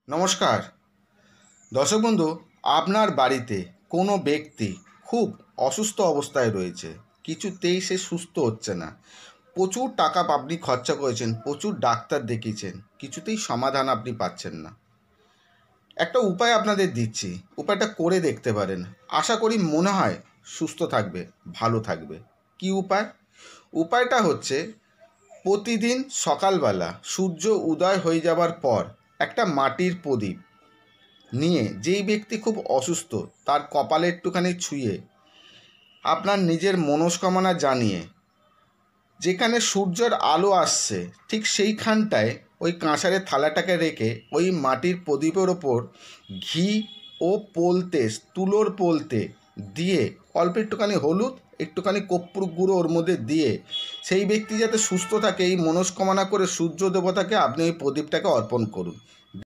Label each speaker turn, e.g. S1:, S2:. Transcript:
S1: নমস্কার দর্শক বন্ধু, আপনার বাড়িতে কোনো ব্যক্তি খুব অসুস্থ অবস্থায় রয়েছে, কিছুতেই সে সুস্থ হচ্ছে না। প্রচুর টাকা আপনি খরচা করেছেন, প্রচুর ডাক্তার দেখিয়েছেন, কিছুতেই সমাধান আপনি পাচ্ছেন না। একটা উপায় আপনাদের দিচ্ছি, উপায়টা করে দেখতে পারেন। আশা করি মনে হয় সুস্থ থাকবে, ভালো থাকবে। কি উপায়? উপায়টা হচ্ছে, প্রতিদিন সকালবেলা সূর্য উদয় হয়ে যাবার পর একটা মাটির প্রদীপ নিয়ে, যেই ব্যক্তি খুব অসুস্থ তার কপালে একটুখানি ছুঁয়ে আপনার নিজের মনস্কামনা জানিয়ে, যেখানে সূর্যের আলো আসছে ঠিক সেইখানটায় ওই কাঁসারের থালাটাকে রেখে ওই মাটির প্রদীপের ওপর ঘি ও পোলতে, তুলোর পোলতে দিয়ে, অল্প একটুখানি হলুদ, একটুখানি কর্পূর গুঁড়ো ওর মধ্যে দিয়ে, সেই ব্যক্তি যাতে সুস্থ থাকে এই মনস্কামনা করে সূর্য দেবতাকে আপনি ওই প্রদীপটাকে অর্পণ করুন।